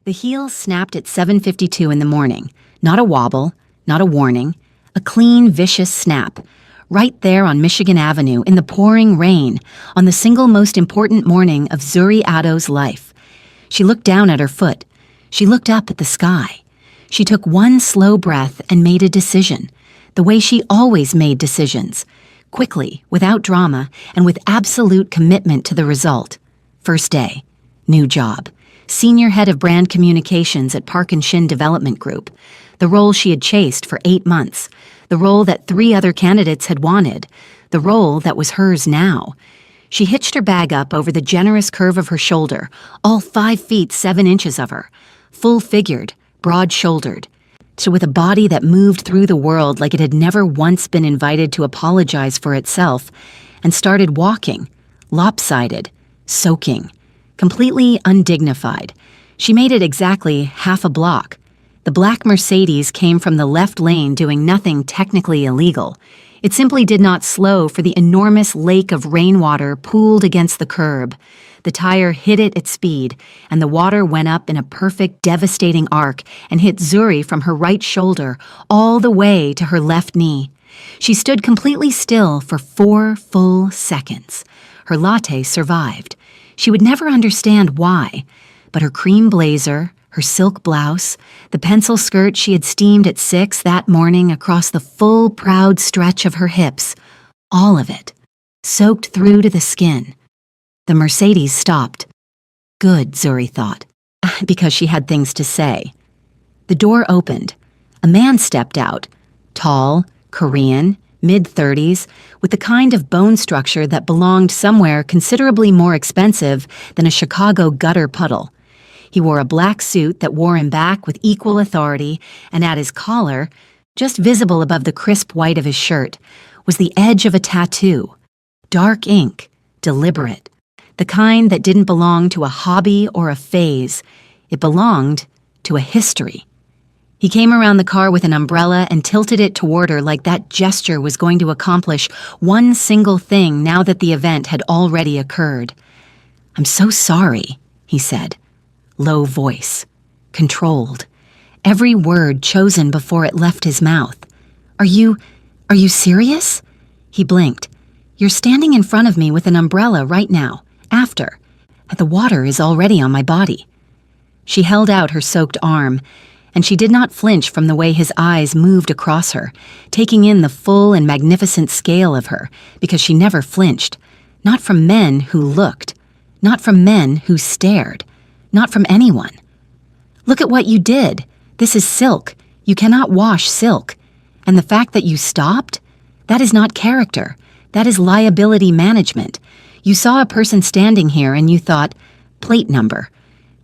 The heel snapped at 7:52 in the morning. Not a wobble, not a warning. A clean, vicious snap. Right there on Michigan Avenue in the pouring rain, on the single most important morning of Zuri Addo's life. She looked down at her foot. She looked up at the sky. She took one slow breath and made a decision, the way she always made decisions, quickly, without drama, and with absolute commitment to the result. First day, new job. Senior head of brand communications at Park & Shin Development Group, the role she had chased for 8 months, the role that 3 other candidates had wanted, the role that was hers now. She hitched her bag up over the generous curve of her shoulder, all 5 feet 7 inches of her, full-figured, broad-shouldered, so with a body that moved through the world like it had never once been invited to apologize for itself, and started walking, lopsided, soaking, completely undignified. She made it exactly half a block. The black Mercedes came from the left lane doing nothing technically illegal. It simply did not slow for the enormous lake of rainwater pooled against the curb. The tire hit it at speed, and the water went up in a perfect, devastating arc and hit Zuri from her right shoulder all the way to her left knee. She stood completely still for 4 full seconds. Her latte survived. She would never understand why, but her cream blazer, her silk blouse, the pencil skirt she had steamed at 6 that morning across the full, proud stretch of her hips, all of it, soaked through to the skin. The Mercedes stopped. Good, Zuri thought, because she had things to say. The door opened. A man stepped out, tall, Korean, mid-30s, with the kind of bone structure that belonged somewhere considerably more expensive than a Chicago gutter puddle. He wore a black suit that wore him back with equal authority, and at his collar, just visible above the crisp white of his shirt, was the edge of a tattoo. Dark ink, deliberate. The kind that didn't belong to a hobby or a phase. It belonged to a history. He came around the car with an umbrella and tilted it toward her like that gesture was going to accomplish one single thing now that the event had already occurred. "I'm so sorry," he said. Low voice. Controlled. Every word chosen before it left his mouth. Are you serious?" He blinked. "You're standing in front of me with an umbrella right now, after. The water is already on my body." She held out her soaked arm, and she did not flinch from the way his eyes moved across her, taking in the full and magnificent scale of her, because she never flinched. Not from men who looked. Not from men who stared. Not from anyone. "Look at what you did. This is silk. You cannot wash silk. And the fact that you stopped? That is not character. That is liability management. You saw a person standing here and you thought, plate number.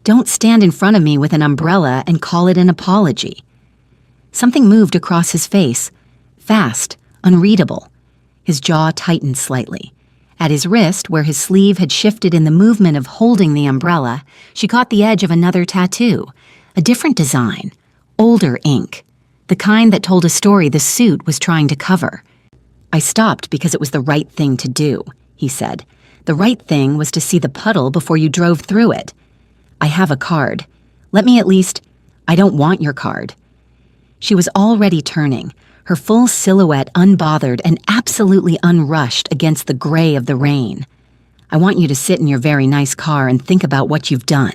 Don't stand in front of me with an umbrella and call it an apology." Something moved across his face. Fast, unreadable. His jaw tightened slightly. At his wrist, where his sleeve had shifted in the movement of holding the umbrella, she caught the edge of another tattoo. A different design. Older ink. The kind that told a story the suit was trying to cover. "I stopped because it was the right thing to do," he said. "The right thing was to see the puddle before you drove through it. I have a card. Let me at least—" "I don't want your card." She was already turning, her full silhouette unbothered and absolutely unrushed against the gray of the rain. "I want you to sit in your very nice car and think about what you've done."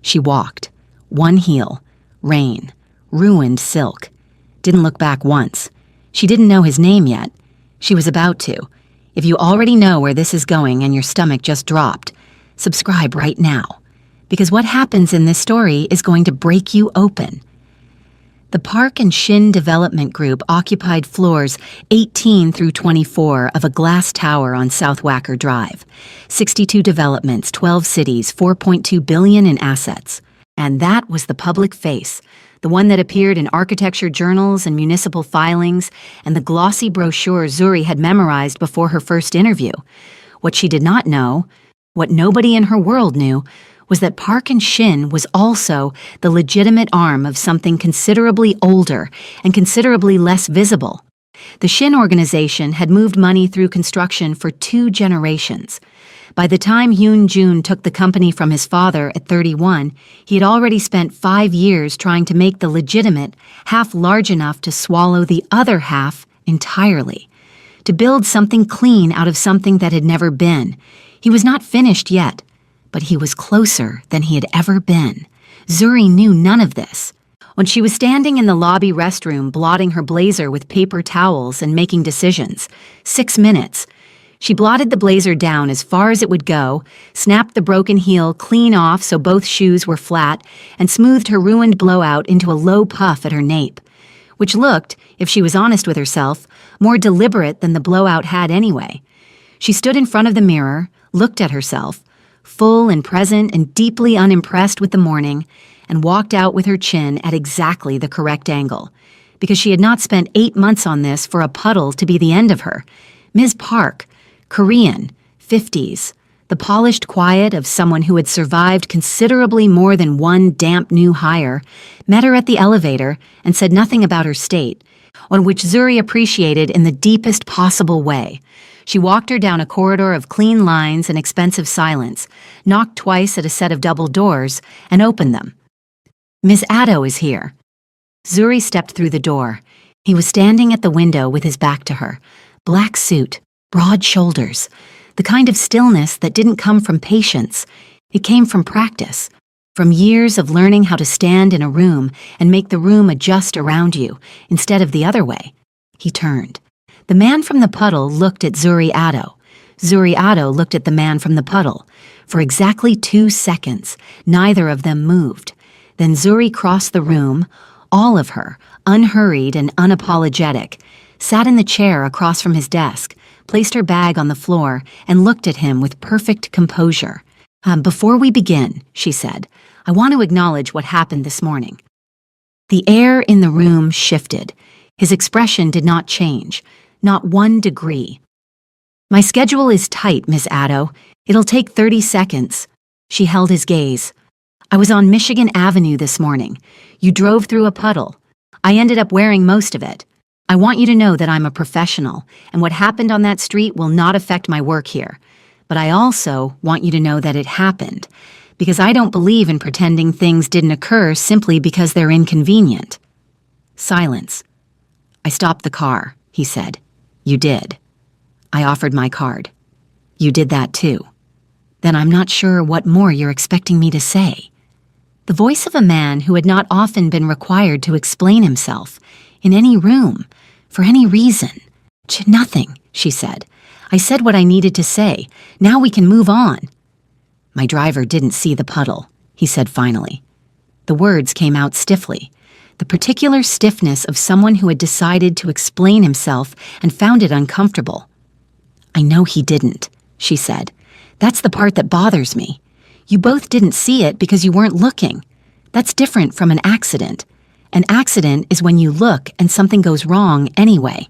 She walked. One heel. Rain. Ruined silk. Didn't look back once. She didn't know his name yet. She was about to. If you already know where this is going and your stomach just dropped, subscribe right now. Because what happens in this story is going to break you open. The Park & Shin Development Group occupied floors 18 through 24 of a glass tower on South Wacker Drive. 62 developments, 12 cities, $4.2 billion in assets. And that was the public face, the one that appeared in architecture journals and municipal filings, and the glossy brochure Zuri had memorized before her first interview. What she did not know, what nobody in her world knew, was that Park & Shin was also the legitimate arm of something considerably older and considerably less visible. The Shin organization had moved money through construction for 2 generations. By the time Yoon Jun took the company from his father at 31, he had already spent 5 years trying to make the legitimate half large enough to swallow the other half entirely, to build something clean out of something that had never been. He was not finished yet, but he was closer than he had ever been. Zuri knew none of this. When she was standing in the lobby restroom blotting her blazer with paper towels and making decisions, 6 minutes, she blotted the blazer down as far as it would go, snapped the broken heel clean off so both shoes were flat, and smoothed her ruined blowout into a low puff at her nape, which looked, if she was honest with herself, more deliberate than the blowout had anyway. She stood in front of the mirror, looked at herself, full and present and deeply unimpressed with the morning, and walked out with her chin at exactly the correct angle, because she had not spent 8 months on this for a puddle to be the end of her. Ms. Park, Korean, 50s, the polished quiet of someone who had survived considerably more than one damp new hire, met her at the elevator and said nothing about her state, on which Zuri appreciated in the deepest possible way. She walked her down a corridor of clean lines and expensive silence, knocked twice at a set of double doors, and opened them. "Miss Addo is here." Zuri stepped through the door. He was standing at the window with his back to her. Black suit, broad shoulders, the kind of stillness that didn't come from patience. It came from practice, from years of learning how to stand in a room and make the room adjust around you, instead of the other way. He turned. The man from the puddle looked at Zuri Addo. Zuri Addo looked at the man from the puddle. For exactly 2 seconds, neither of them moved. Then Zuri crossed the room, all of her, unhurried and unapologetic, sat in the chair across from his desk, placed her bag on the floor, and looked at him with perfect composure. "Before we begin," she said, "I want to acknowledge what happened this morning." The air in the room shifted. His expression did not change, not 1 degree. "My schedule is tight, Miss Addo. It'll take 30 seconds. She held his gaze. "I was on Michigan Avenue this morning. You drove through a puddle. I ended up wearing most of it. I want you to know that I'm a professional, and what happened on that street will not affect my work here. But I also want you to know that it happened, because I don't believe in pretending things didn't occur simply because they're inconvenient." Silence. "I stopped the car," he said. "You did. I offered my card. You did that too. Then I'm not sure what more you're expecting me to say." The voice of a man who had not often been required to explain himself, in any room, for any reason. "Nothing," she said. "I said what I needed to say. Now we can move on." "My driver didn't see the puddle," he said finally. The words came out stiffly, the particular stiffness of someone who had decided to explain himself and found it uncomfortable. "I know he didn't," she said. "That's the part that bothers me. You both didn't see it because you weren't looking. That's different from an accident. An accident is when you look and something goes wrong anyway."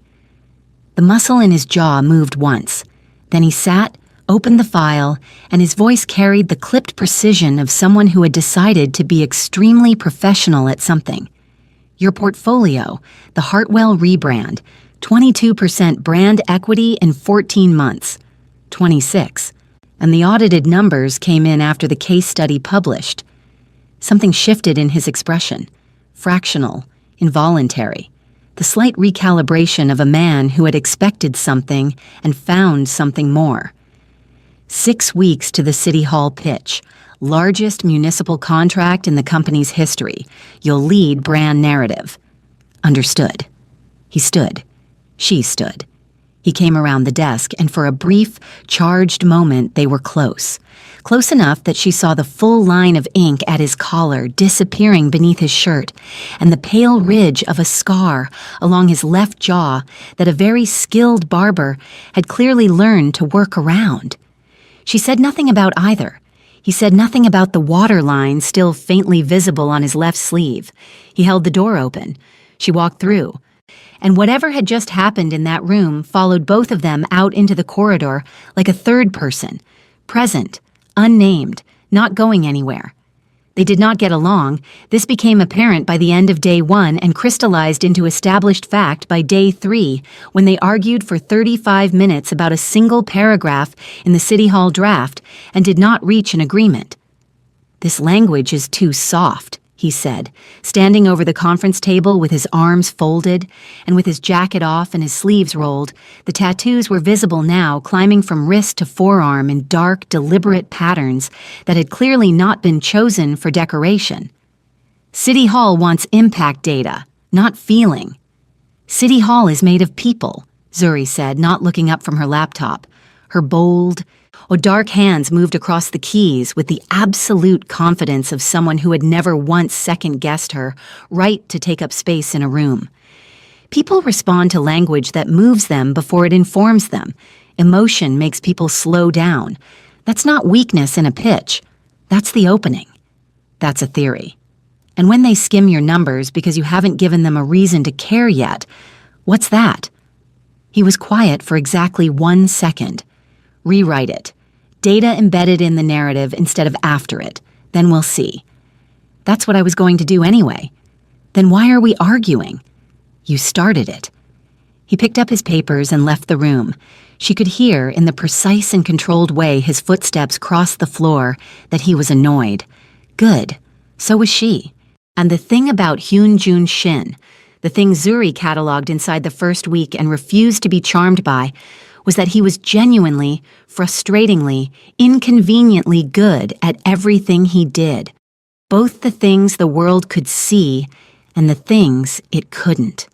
The muscle in his jaw moved once. Then he sat, opened the file, and his voice carried the clipped precision of someone who had decided to be extremely professional at something. "Your portfolio, the Hartwell rebrand, 22% brand equity in 14 months. 26. And the audited numbers came in after the case study published." Something shifted in his expression. Fractional, involuntary. The slight recalibration of a man who had expected something and found something more. 6 weeks to the City Hall pitch. Largest municipal contract in the company's history. You'll lead brand narrative. Understood. He stood. She stood. He came around the desk, and for a brief, charged moment they were close. Close enough that she saw the full line of ink at his collar disappearing beneath his shirt, and the pale ridge of a scar along his left jaw that a very skilled barber had clearly learned to work around. She said nothing about either. He said nothing about the waterline still faintly visible on his left sleeve. He held the door open. She walked through. And whatever had just happened in that room followed both of them out into the corridor like a third person, present, unnamed, not going anywhere. They did not get along. This became apparent by the end of day 1 and crystallized into established fact by day 3, when they argued for 35 minutes about a single paragraph in the City Hall draft and did not reach an agreement. "This language is too soft," he said, standing over the conference table with his arms folded and with his jacket off and his sleeves rolled. The tattoos were visible now, climbing from wrist to forearm in dark, deliberate patterns that had clearly not been chosen for decoration. "City Hall wants impact data, not feeling." "City Hall is made of people," Zuri said, not looking up from her laptop. Her bold, dark hands moved across the keys with the absolute confidence of someone who had never once second-guessed her right to take up space in a room. People respond to language that moves them before it informs them. Emotion makes people slow down. That's not weakness in a pitch. That's the opening. That's a theory. And when they skim your numbers because you haven't given them a reason to care yet, what's that? He was quiet for exactly 1 second. "Rewrite it. Data embedded in the narrative instead of after it. Then we'll see." "That's what I was going to do anyway." "Then why are we arguing?" "You started it." He picked up his papers and left the room. She could hear, in the precise and controlled way his footsteps crossed the floor, that he was annoyed. Good. So was she. And the thing about Hyun-Jun Shin, the thing Zuri cataloged inside the first week and refused to be charmed by, was that he was genuinely, frustratingly, inconveniently good at everything he did. Both the things the world could see and the things it couldn't.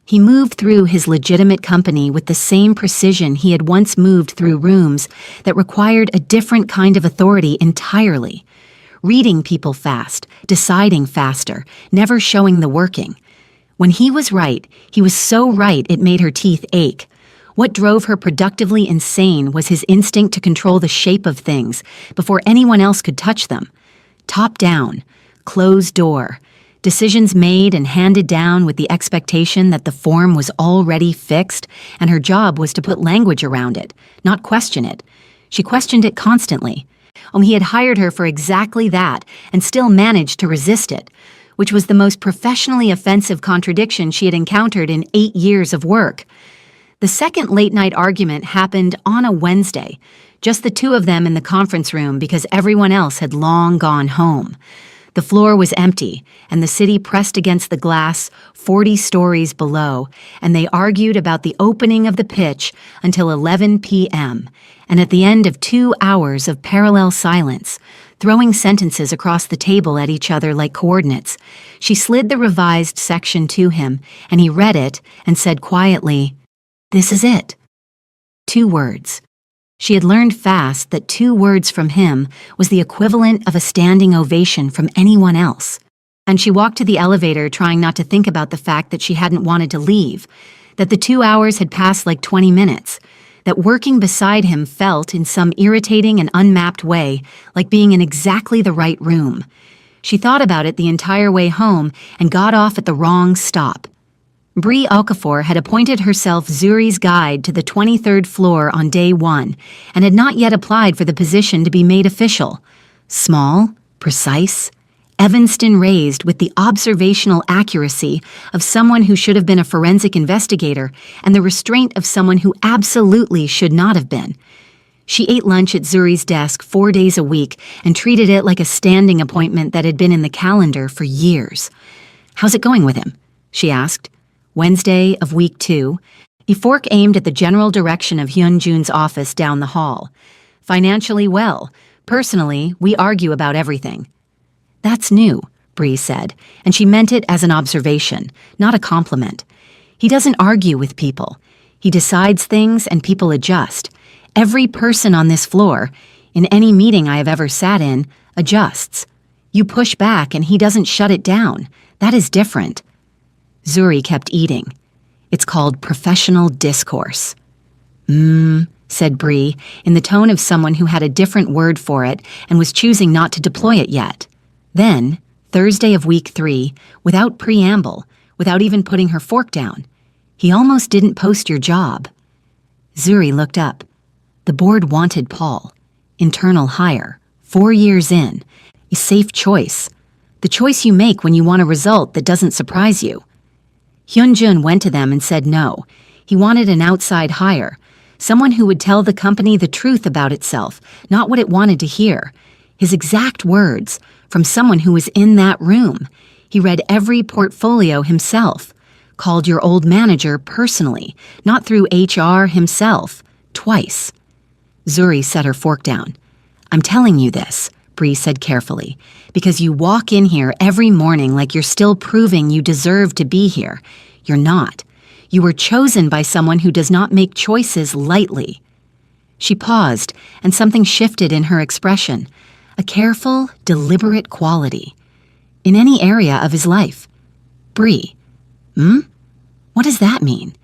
He moved through his legitimate company with the same precision he had once moved through rooms that required a different kind of authority entirely. Reading people fast, deciding faster, never showing the working. When he was right, he was so right it made her teeth ache. What drove her productively insane was his instinct to control the shape of things before anyone else could touch them. Top down, closed door, decisions made and handed down with the expectation that the form was already fixed and her job was to put language around it, not question it. She questioned it constantly. He had hired her for exactly that and still managed to resist it, which was the most professionally offensive contradiction she had encountered in 8 years of work. The second late-night argument happened on a Wednesday, just the two of them in the conference room because everyone else had long gone home. The floor was empty, and the city pressed against the glass 40 stories below, and they argued about the opening of the pitch until 11 p.m., and at the end of 2 hours of parallel silence, throwing sentences across the table at each other like coordinates, she slid the revised section to him, and he read it and said quietly, "This is it." 2 words. She had learned fast that 2 words from him was the equivalent of a standing ovation from anyone else. And she walked to the elevator trying not to think about the fact that she hadn't wanted to leave, that the 2 hours had passed like 20 minutes, that working beside him felt, in some irritating and unmapped way, like being in exactly the right room. She thought about it the entire way home and got off at the wrong stop. Bree Okafor had appointed herself Zuri's guide to the 23rd floor on day 1 and had not yet applied for the position to be made official. Small, precise, Evanston raised with the observational accuracy of someone who should have been a forensic investigator and the restraint of someone who absolutely should not have been. She ate lunch at Zuri's desk 4 days a week and treated it like a standing appointment that had been in the calendar for years. "How's it going with him?" she asked. Wednesday of week 2, he fork aimed at the general direction of Hyun-Jun's office down the hall. "Financially well. Personally, we argue about everything." "That's new," Bree said, and she meant it as an observation, not a compliment. "He doesn't argue with people. He decides things and people adjust. Every person on this floor, in any meeting I have ever sat in, adjusts. You push back and he doesn't shut it down. That is different." Zuri kept eating. "It's called professional discourse." Said Bree, in the tone of someone who had a different word for it and was choosing not to deploy it yet. Then, Thursday of week 3, without preamble, without even putting her fork down, "He almost didn't post your job." Zuri looked up. The board wanted Paul. Internal hire, 4 years in. A safe choice. The choice you make when you want a result that doesn't surprise you. Hyun-jun went to them and said no. He wanted an outside hire, someone who would tell the company the truth about itself, not what it wanted to hear. His exact words, from someone who was in that room. He read every portfolio himself, called your old manager personally, not through HR himself, twice. Zuri set her fork down. I'm telling you this, Bree said carefully, because you walk in here every morning like you're still proving you deserve to be here. You're not. You were chosen by someone who does not make choices lightly. She paused, and something shifted in her expression, a careful, deliberate quality. In any area of his life. Bree. What does that mean?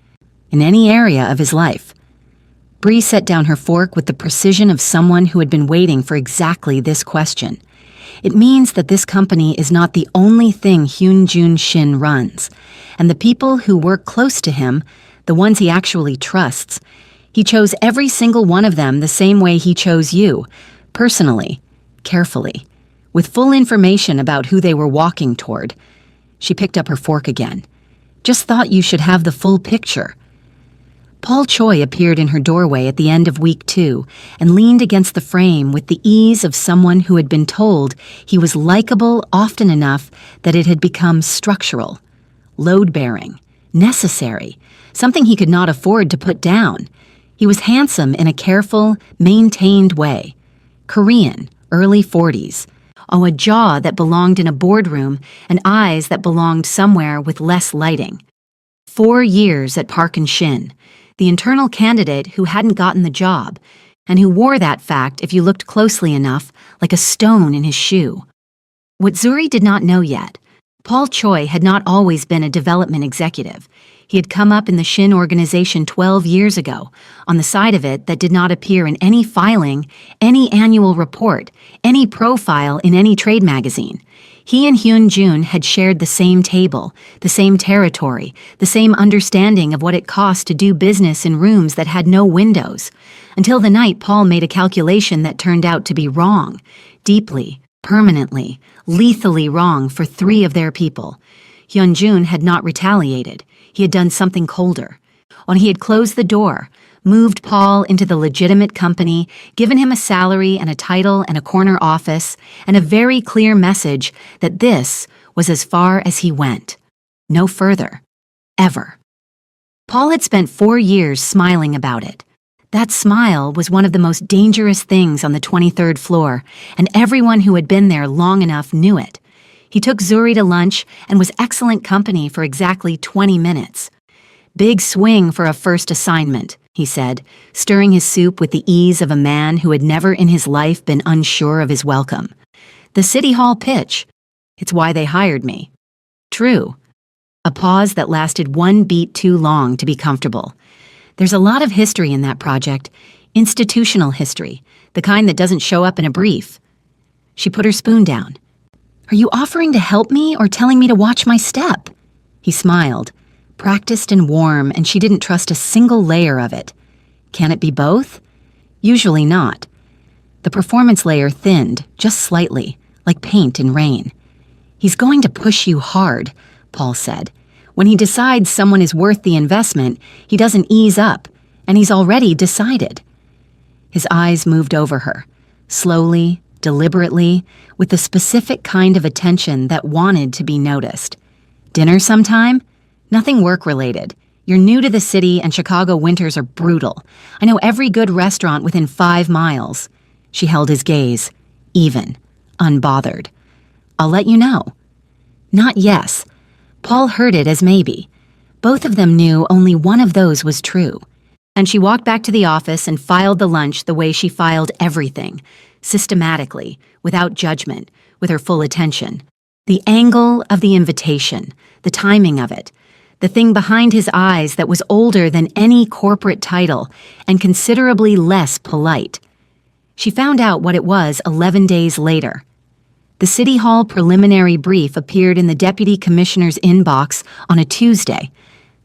In any area of his life. Bree set down her fork with the precision of someone who had been waiting for exactly this question. It means that this company is not the only thing Hyun-jun Shin runs, and the people who work close to him, the ones he actually trusts, he chose every single one of them the same way he chose you, personally, carefully, with full information about who they were walking toward. She picked up her fork again. Just thought you should have the full picture. Paul Choi appeared in her doorway at the end of week 2 and leaned against the frame with the ease of someone who had been told he was likable often enough that it had become structural, load-bearing, necessary, something he could not afford to put down. He was handsome in a careful, maintained way. Korean, early 40s. A jaw that belonged in a boardroom and eyes that belonged somewhere with less lighting. 4 years at Park and Shin, the internal candidate who hadn't gotten the job, and who wore that fact, if you looked closely enough, like a stone in his shoe. What Zuri did not know yet, Paul Choi had not always been a development executive. He had come up in the Shin organization 12 years ago, on the side of it that did not appear in any filing, any annual report, any profile in any trade magazine. He and Hyun-jun had shared the same table, the same territory, the same understanding of what it cost to do business in rooms that had no windows, until the night Paul made a calculation that turned out to be wrong, deeply, permanently, lethally wrong for 3 of their people. Hyun-jun had not retaliated. He had done something colder. When he had closed the door, moved Paul into the legitimate company, given him a salary and a title and a corner office, and a very clear message that this was as far as he went. No further. Ever. Paul had spent 4 years smiling about it. That smile was one of the most dangerous things on the 23rd floor, and everyone who had been there long enough knew it. He took Zuri to lunch and was excellent company for exactly 20 minutes. Big swing for a first assignment, he said, stirring his soup with the ease of a man who had never in his life been unsure of his welcome. The City Hall pitch. It's why they hired me. True. A pause that lasted 1 beat too long to be comfortable. There's a lot of history in that project. Institutional history, the kind that doesn't show up in a brief. She put her spoon down. Are you offering to help me or telling me to watch my step? He smiled, practiced and warm, and she didn't trust a single layer of it. Can it be both? Usually not. The performance layer thinned, just slightly, like paint in rain. He's going to push you hard, Paul said. When he decides someone is worth the investment, he doesn't ease up, and he's already decided. His eyes moved over her, slowly, deliberately, with the specific kind of attention that wanted to be noticed. Dinner sometime? Nothing work-related. You're new to the city and Chicago winters are brutal. I know every good restaurant within 5 miles. She held his gaze, even, unbothered. I'll let you know. Not yes. Paul heard it as maybe. Both of them knew only one of those was true. And she walked back to the office and filed the lunch the way she filed everything, systematically, without judgment, with her full attention. The angle of the invitation, the timing of it, the thing behind his eyes that was older than any corporate title and considerably less polite. She found out what it was 11 days later. The City Hall preliminary brief appeared in the deputy commissioner's inbox on a Tuesday,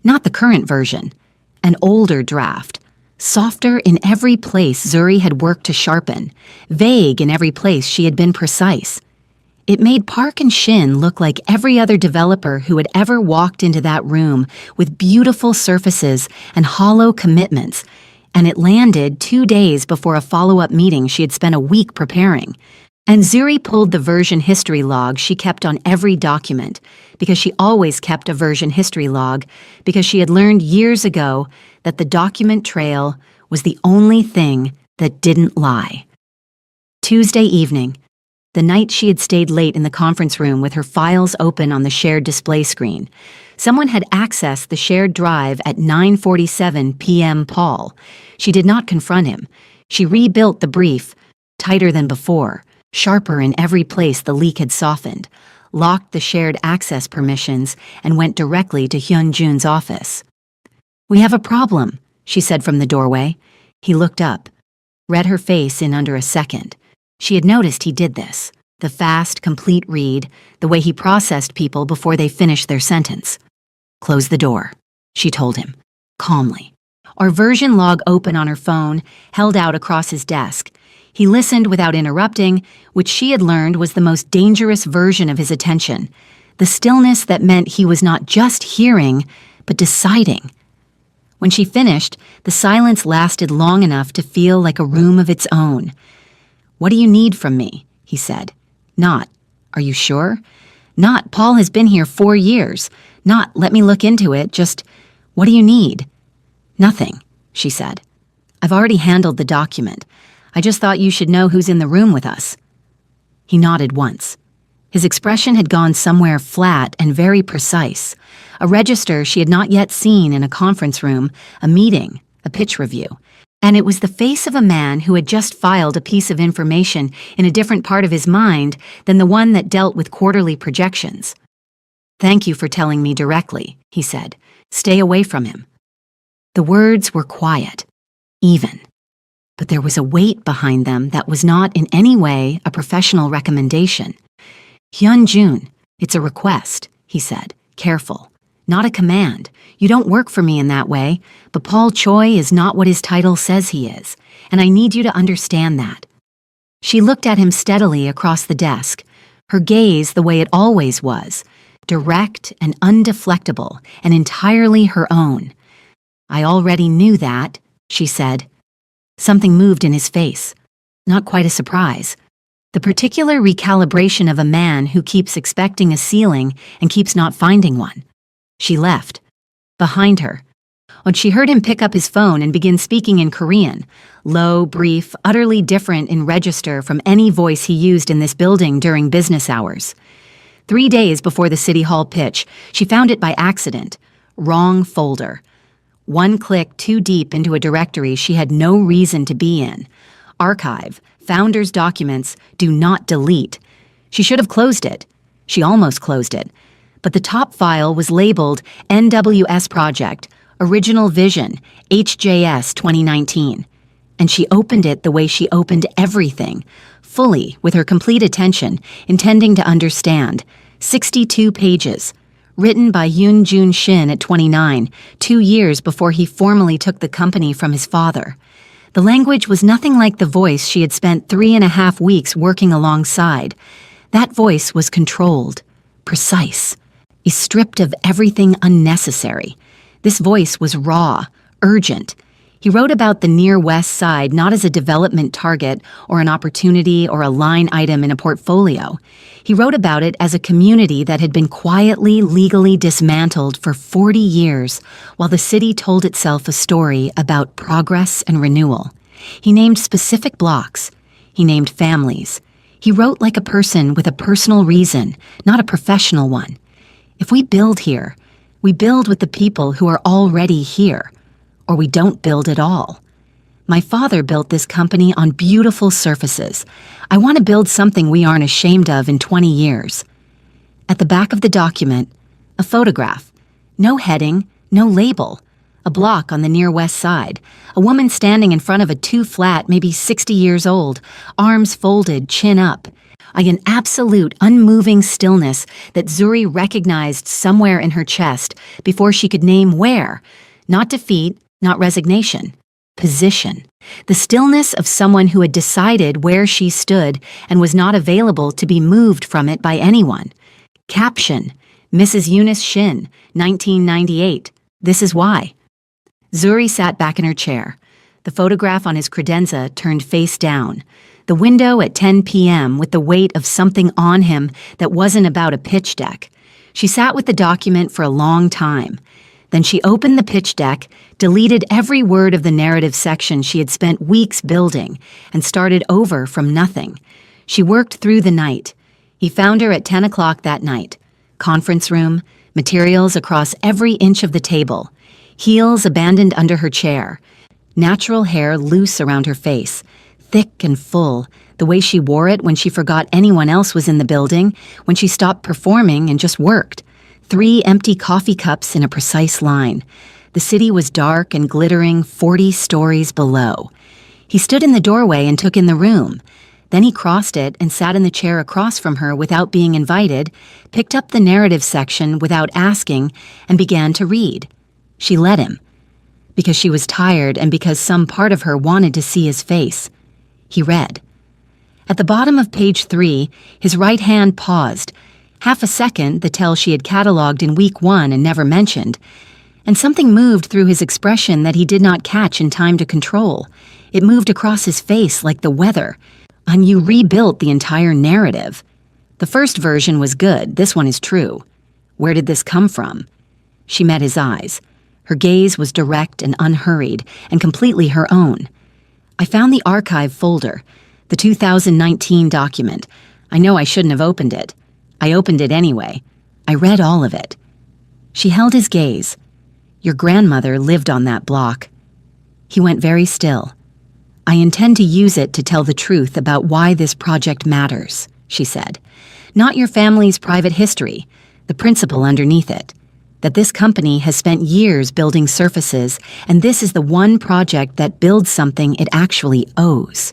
not the current version, an older draft. Softer in every place Zuri had worked to sharpen, vague in every place she had been precise. It made Park and Shin look like every other developer who had ever walked into that room with beautiful surfaces and hollow commitments, and it landed 2 days before a follow-up meeting she had spent a week preparing. And Zuri pulled the version history log she kept on every document, because she always kept a version history log, because she had learned years ago that the document trail was the only thing that didn't lie. Tuesday evening, the night she had stayed late in the conference room with her files open on the shared display screen, someone had accessed the shared drive at 9:47 p.m. Paul. She did not confront him. She rebuilt the brief, tighter than before, sharper in every place the leak had softened, locked the shared access permissions, and went directly to Hyun-Jun's office. "We have a problem," she said from the doorway. He looked up, read her face in under a second. She had noticed he did this, the fast, complete read, the way he processed people before they finished their sentence. "Close the door," she told him, calmly. Our version log open on her phone, held out across his desk. He listened without interrupting, which she had learned was the most dangerous version of his attention, the stillness that meant he was not just hearing, but deciding. When she finished, the silence lasted long enough to feel like a room of its own. "What do you need from me?" he said. Not, "Are you sure?" Not, "Paul has been here 4 years." Not, "Let me look into it." Just, "What do you need?" "Nothing," she said. "I've already handled the document. I just thought you should know who's in the room with us." He nodded once. His expression had gone somewhere flat and very precise, a register she had not yet seen in a conference room, a meeting, a pitch review. And it was the face of a man who had just filed a piece of information in a different part of his mind than the one that dealt with quarterly projections. "Thank you for telling me directly," he said. "Stay away from him." The words were quiet, even. But there was a weight behind them that was not in any way a professional recommendation. "Hyun-Jun, it's a request," he said, careful. "Not a command. You don't work for me in that way, but Paul Choi is not what his title says he is, and I need you to understand that." She looked at him steadily across the desk, her gaze the way it always was, direct and undeflectable and entirely her own. "I already knew that," she said. Something moved in his face. Not quite a surprise. The particular recalibration of a man who keeps expecting a ceiling and keeps not finding one. She left. Behind her. When she heard him pick up his phone and begin speaking in Korean, low, brief, utterly different in register from any voice he used in this building during business hours. 3 days before the City Hall pitch, she found it by accident. Wrong folder. 1 click too deep into a directory she had no reason to be in. Archive, founder's documents, do not delete. She should have closed it. She almost closed it. But the top file was labeled NWS Project, Original Vision, HJS 2019. And she opened it the way she opened everything, fully, with her complete attention, intending to understand. 62 pages. Written by Yoon-Jun Shin at 29, 2 years before he formally took the company from his father. The language was nothing like the voice she had spent 3.5 weeks working alongside. That voice was controlled, precise, stripped of everything unnecessary. This voice was raw, urgent. He wrote about the Near West Side not as a development target or an opportunity or a line item in a portfolio. He wrote about it as a community that had been quietly, legally dismantled for 40 years while the city told itself a story about progress and renewal. He named specific blocks. He named families. He wrote like a person with a personal reason, not a professional one. If we build here, we build with the people who are already here. Or we don't build at all. My father built this company on beautiful surfaces. I want to build something we aren't ashamed of in 20 years. At the back of the document, a photograph. No heading, no label. A block on the Near West Side. A woman standing in front of a 2-flat, maybe 60 years old, arms folded, chin up. An absolute, unmoving stillness that Zuri recognized somewhere in her chest before she could name where. Not defeat, not resignation. position. The stillness of someone who had decided where she stood and was not available to be moved from it by anyone. Caption: Mrs. Eunice Shin, 1998. This is why. Zuri sat back in her chair. The photograph on his credenza turned face down. The window at 10 p.m. with the weight of something on him that wasn't about a pitch deck. She sat with the document for a long time. Then she opened the pitch deck, deleted every word of the narrative section she had spent weeks building, and started over from nothing. She worked through the night. He found her at 10 o'clock that night. Conference room, materials across every inch of the table, heels abandoned under her chair, natural hair loose around her face, thick and full, the way she wore it when she forgot anyone else was in the building, when she stopped performing and just worked. 3 empty coffee cups in a precise line. The city was dark and glittering 40 stories below. He stood in the doorway and took in the room. Then he crossed it and sat in the chair across from her without being invited, picked up the narrative section without asking, and began to read. She let him, because she was tired and because some part of her wanted to see his face. He read. At the bottom of page 3, his right hand paused, half a second the tell she had cataloged in week 1 and never mentioned, and something moved through his expression that he did not catch in time to control. It moved across his face like the weather, and you rebuilt the entire narrative. The first version was good, this one is true. Where did this come from? She met his eyes. Her gaze was direct and unhurried, and completely her own. I found the archive folder, the 2019 document. I know I shouldn't have opened it. I opened it anyway. I read all of it. She held his gaze. Your grandmother lived on that block. He went very still. I intend to use it to tell the truth about why this project matters, she said. Not your family's private history, the principle underneath it. That this company has spent years building surfaces, and this is the one project that builds something it actually owes.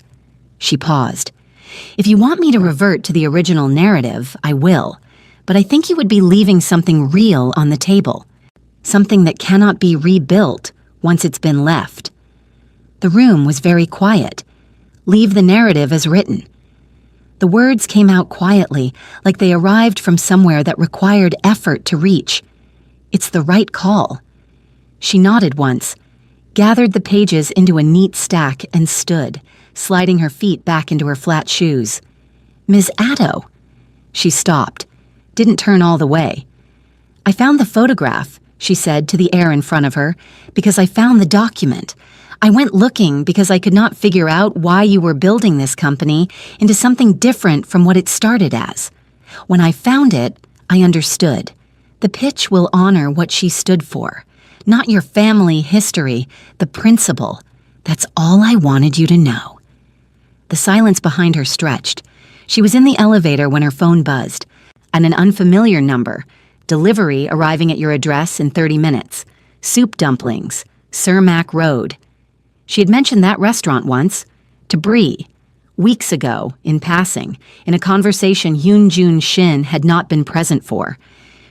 She paused. If you want me to revert to the original narrative, I will, but I think you would be leaving something real on the table. Something that cannot be rebuilt once it's been left. The room was very quiet. Leave the narrative as written. The words came out quietly, like they arrived from somewhere that required effort to reach. It's the right call. She nodded once, gathered the pages into a neat stack, and stood, sliding her feet back into her flat shoes. Ms. Addo. She stopped, didn't turn all the way. I found the photograph, she said to the air in front of her, because I found the document. I went looking because I could not figure out why you were building this company into something different from what it started as. When I found it, I understood. The pitch will honor what she stood for. Not your family history, the principle. That's all I wanted you to know. The silence behind her stretched. She was in the elevator when her phone buzzed. And an unfamiliar number. Delivery arriving at your address in 30 minutes. Soup dumplings. Cermak Road. She had mentioned that restaurant once. To Bree. Weeks ago, in passing, in a conversation Yoon-Jun Shin had not been present for.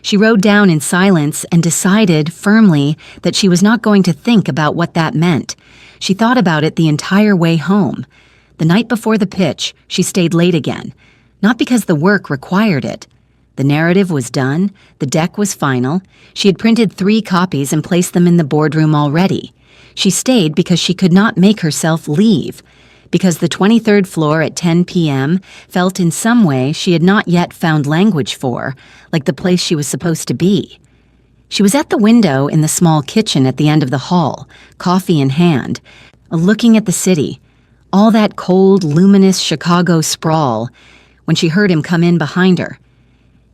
She rode down in silence and decided firmly that she was not going to think about what that meant. She thought about it the entire way home. The night before the pitch, she stayed late again. Not because the work required it. The narrative was done, the deck was final. She had printed 3 copies and placed them in the boardroom already. She stayed because she could not make herself leave. Because the 23rd floor at 10 p.m. felt in some way she had not yet found language for, like the place she was supposed to be. She was at the window in the small kitchen at the end of the hall, coffee in hand, looking at the city, all that cold, luminous Chicago sprawl, when she heard him come in behind her.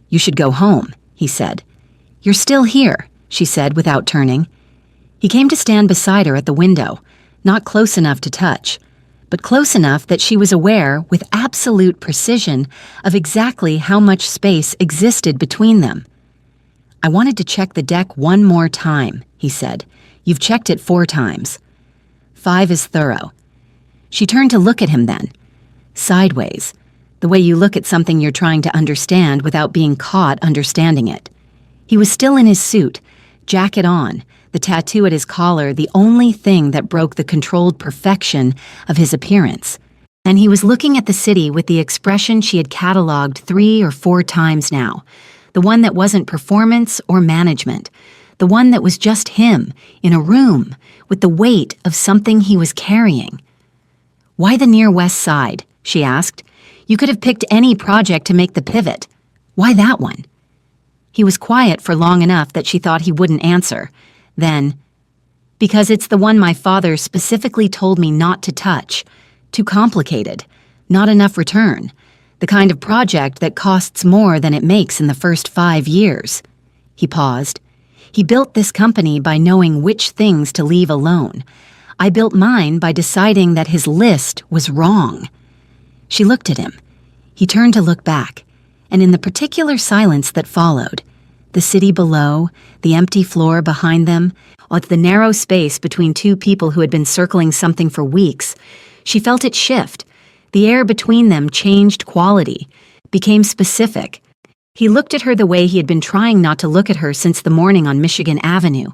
You should go home, he said. You're still here, she said without turning. He came to stand beside her at the window, not close enough to touch, but close enough that she was aware with absolute precision of exactly how much space existed between them. I wanted to check the deck one more time, he said. You've checked it 4 times. 5 is thorough. She turned to look at him then, sideways, the way you look at something you're trying to understand without being caught understanding it. He was still in his suit, jacket on, the tattoo at his collar the only thing that broke the controlled perfection of his appearance. And he was looking at the city with the expression she had cataloged 3 or 4 times now, the one that wasn't performance or management, the one that was just him, in a room, with the weight of something he was carrying. "Why the near West Side?" she asked. "You could have picked any project to make the pivot. Why that one?" He was quiet for long enough that she thought he wouldn't answer. Then, "Because it's the one my father specifically told me not to touch. Too complicated. Not enough return. The kind of project that costs more than it makes in the first 5 years." He paused. "He built this company by knowing which things to leave alone. I built mine by deciding that his list was wrong." She looked at him. He turned to look back, and in the particular silence that followed, the city below, the empty floor behind them, like the narrow space between 2 people who had been circling something for weeks, she felt it shift. The air between them changed quality, became specific. He looked at her the way he had been trying not to look at her since the morning on Michigan Avenue,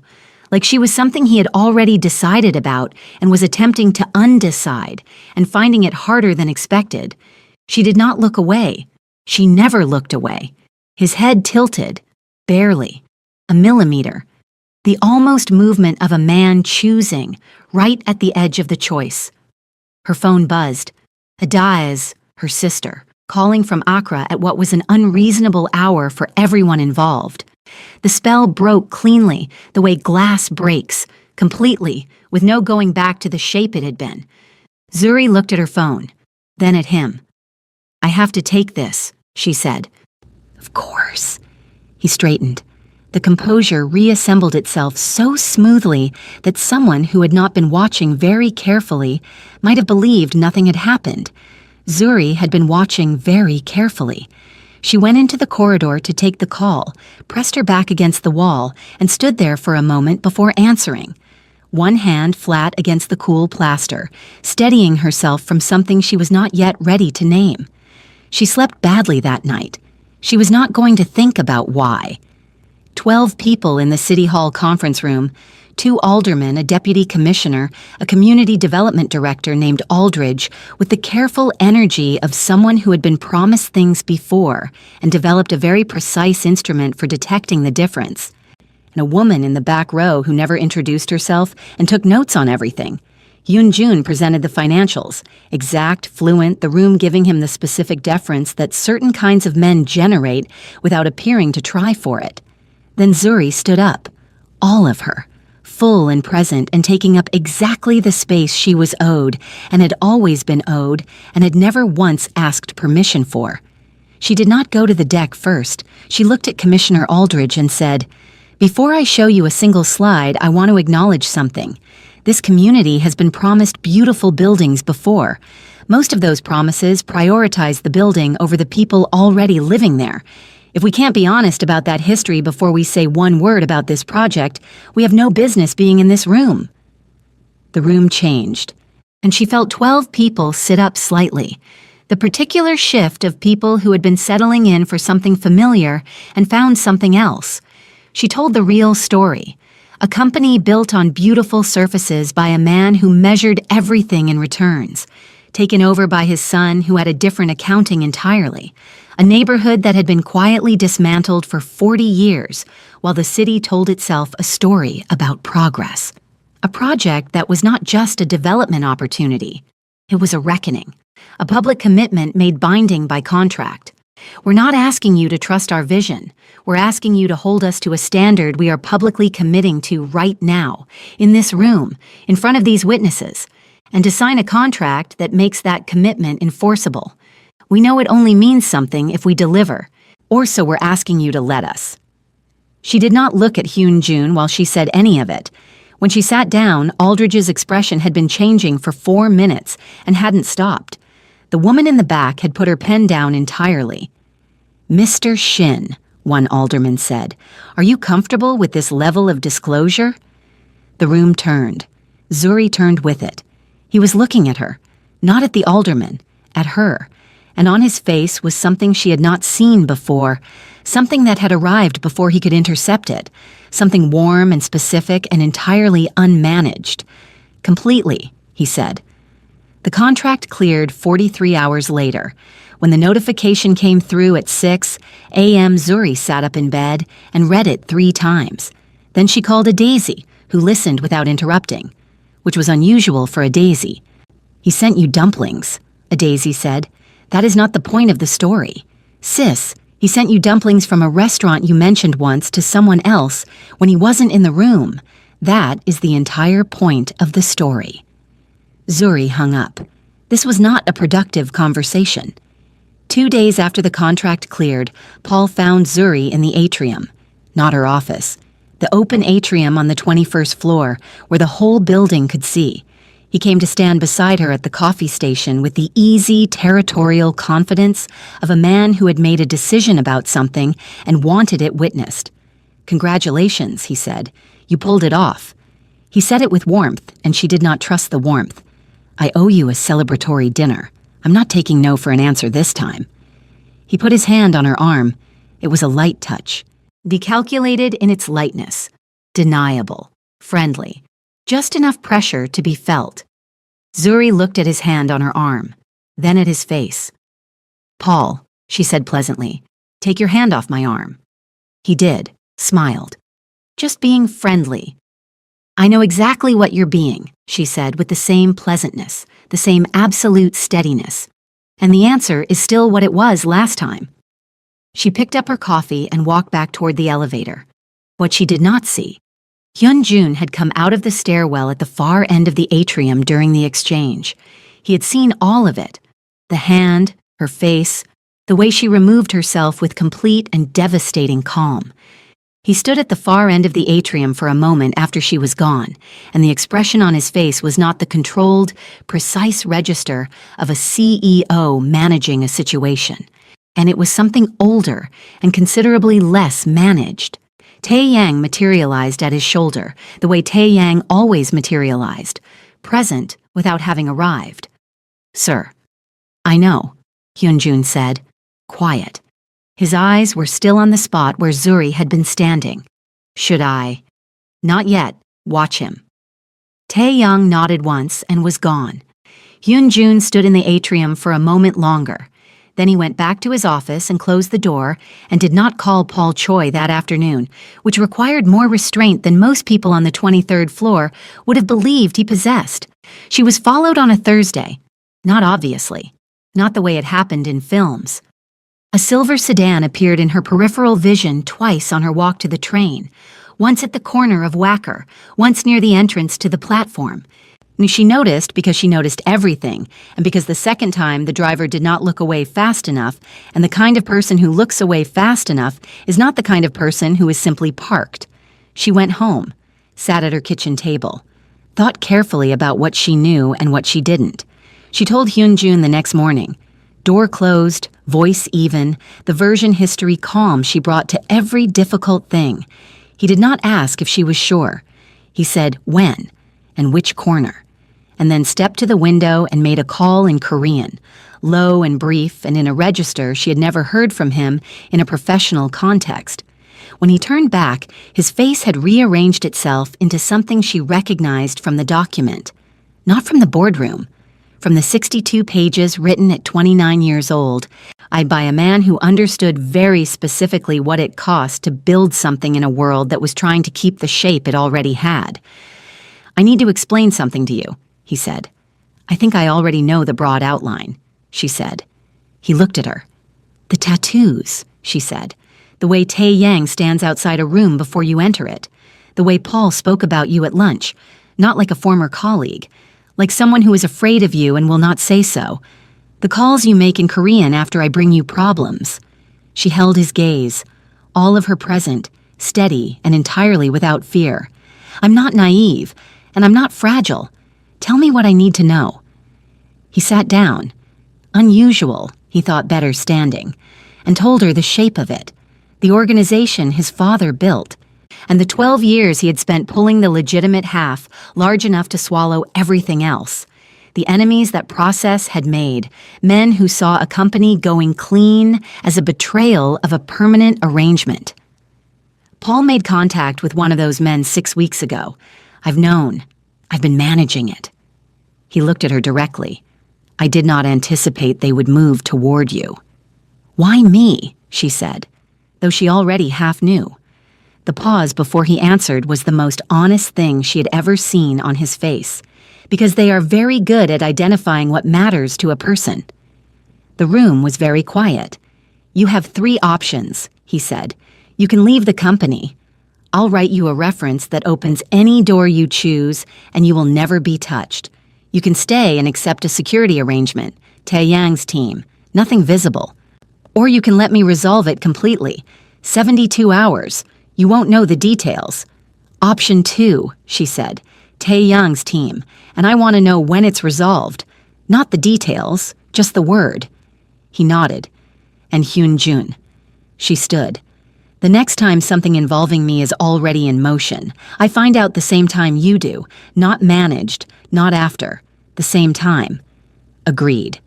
like she was something he had already decided about and was attempting to undecide and finding it harder than expected. She did not look away. She never looked away. His head tilted, barely, a millimeter. The almost movement of a man choosing, right at the edge of the choice. Her phone buzzed. Adaiz, her sister, calling from Accra at what was an unreasonable hour for everyone involved. The spell broke cleanly, the way glass breaks, completely, with no going back to the shape it had been. Zuri looked at her phone, then at him. "I have to take this," she said. "Of course." He straightened. The composure reassembled itself so smoothly that someone who had not been watching very carefully might have believed nothing had happened. Zuri had been watching very carefully. She went into the corridor to take the call, pressed her back against the wall, and stood there for a moment before answering. One hand flat against the cool plaster, steadying herself from something she was not yet ready to name. She slept badly that night. She was not going to think about why. 12 people in the City Hall conference room, 2 aldermen, a deputy commissioner, a community development director named Aldridge, with the careful energy of someone who had been promised things before and developed a very precise instrument for detecting the difference. And a woman in the back row who never introduced herself and took notes on everything. Yoon Jun presented the financials, exact, fluent, the room giving him the specific deference that certain kinds of men generate without appearing to try for it. Then Zuri stood up, all of her, full and present and taking up exactly the space she was owed and had always been owed and had never once asked permission for. She did not go to the deck first. She looked at Commissioner Aldridge and said, "Before I show you a single slide, I want to acknowledge something. This community has been promised beautiful buildings before. Most of those promises prioritize the building over the people already living there. If we can't be honest about that history before we say one word about this project, we have no business being in this room." The room changed, and she felt 12 people sit up slightly. The particular shift of people who had been settling in for something familiar and found something else. She told the real story. A company built on beautiful surfaces by a man who measured everything in returns. Taken over by his son who had a different accounting entirely. A neighborhood that had been quietly dismantled for 40 years while the city told itself a story about progress. A project that was not just a development opportunity. It was a reckoning. A public commitment made binding by contract. We're not asking you to trust our vision. We're asking you to hold us to a standard we are publicly committing to right now, in this room, in front of these witnesses, and to sign a contract that makes that commitment enforceable. We know it only means something if we deliver, or so we're asking you to let us." She did not look at Hyun Jun while she said any of it. When she sat down, Aldridge's expression had been changing for 4 minutes and hadn't stopped. The woman in the back had put her pen down entirely. "Mr. Shin," one alderman said, "are you comfortable with this level of disclosure?" The room turned. Zuri turned with it. He was looking at her, not at the alderman, at her, and on his face was something she had not seen before, something that had arrived before he could intercept it, something warm and specific and entirely unmanaged. Completely, he said. The contract cleared 43 hours later. When the notification came through at 6 a.m., Zuri sat up in bed and read it 3 times. Then she called a Daisy, who listened without interrupting, which was unusual for a Daisy. "He sent you dumplings," a Daisy said. "That is not the point of the story. Sis, he sent you dumplings from a restaurant you mentioned once to someone else when he wasn't in the room. That is the entire point of the story." Zuri hung up. This was not a productive conversation. 2 days after the contract cleared, Paul found Zuri in the atrium, not her office, the open atrium on the 21st floor where the whole building could see. He came to stand beside her at the coffee station with the easy, territorial confidence of a man who had made a decision about something and wanted it witnessed. "Congratulations," he said. "You pulled it off." He said it with warmth, and she did not trust the warmth. "I owe you a celebratory dinner. I'm not taking no for an answer this time." He put his hand on her arm. It was a light touch, decalculated in its lightness, deniable, friendly, just enough pressure to be felt. Zuri looked at his hand on her arm, then at his face. "Paul," she said pleasantly, "take your hand off my arm." He did, smiled. "Just being friendly." "I know exactly what you're being," she said with the same pleasantness, the same absolute steadiness. "And the answer is still what it was last time." She picked up her coffee and walked back toward the elevator. What she did not see, Hyun-jun had come out of the stairwell at the far end of the atrium during the exchange. He had seen all of it, the hand, her face, the way she removed herself with complete and devastating calm. He stood at the far end of the atrium for a moment after she was gone, and the expression on his face was not the controlled, precise register of a CEO managing a situation. And it was something older and considerably less managed. Tae-yang materialized at his shoulder, the way Tae-yang always materialized, present without having arrived. "Sir." "I know," Hyun-jun said, quiet. His eyes were still on the spot where Zuri had been standing. "Should I?" "Not yet. Watch him." Tae-young nodded once and was gone. Hyun-jun stood in the atrium for a moment longer. Then he went back to his office and closed the door and did not call Paul Choi that afternoon, which required more restraint than most people on the 23rd floor would have believed he possessed. She was followed on a Thursday. Not obviously. Not the way it happened in films. A silver sedan appeared in her peripheral vision twice on her walk to the train, once at the corner of Wacker, once near the entrance to the platform. She noticed because she noticed everything, and because the second time the driver did not look away fast enough, and the kind of person who looks away fast enough is not the kind of person who is simply parked. She went home, sat at her kitchen table, thought carefully about what she knew and what she didn't. She told Hyun-jun the next morning. Door closed, voice even, the version history calm she brought to every difficult thing. He did not ask if she was sure. He said when and which corner, and then stepped to the window and made a call in Korean, low and brief and in a register she had never heard from him in a professional context. When he turned back, his face had rearranged itself into something she recognized from the document, not from the boardroom. From the 62 pages written at 29 years old, by a man who understood very specifically what it cost to build something in a world that was trying to keep the shape it already had. "I need to explain something to you," he said. "I think I already know the broad outline," she said. He looked at her. "The tattoos," she said. "The way Tae-yang stands outside a room before you enter it. The way Paul spoke about you at lunch, not like a former colleague, like someone who is afraid of you and will not say so. The calls you make in Korean after I bring you problems." She held his gaze, all of her present, steady and entirely without fear. "I'm not naive, and I'm not fragile. Tell me what I need to know." He sat down. Unusual, he thought better standing, and told her the shape of it, the organization his father built, and the 12 years he had spent pulling the legitimate half large enough to swallow everything else. the enemies that process had made, men who saw a company going clean as a betrayal of a permanent arrangement. Paul made contact with one of those men 6 weeks ago. I've known. I've been managing it. He looked at her directly. I did not anticipate they would move toward you. Why me? She said, though she already half knew. The pause before he answered was the most honest thing she had ever seen on his face, because they are very good at identifying what matters to a person. The room was very quiet. You have 3 options, he said. You can leave the company. I'll write you a reference that opens any door you choose, and you will never be touched. You can stay and accept a security arrangement, Tae Yang's team, nothing visible. Or you can let me resolve it completely. 72 hours. You won't know the details. Option 2, she said, Tae Yang's team, and I want to know when it's resolved. Not the details, just the word. He nodded. And Hyun-jun. She stood. The next time something involving me is already in motion, I find out the same time you do, not managed, not after, the same time. Agreed.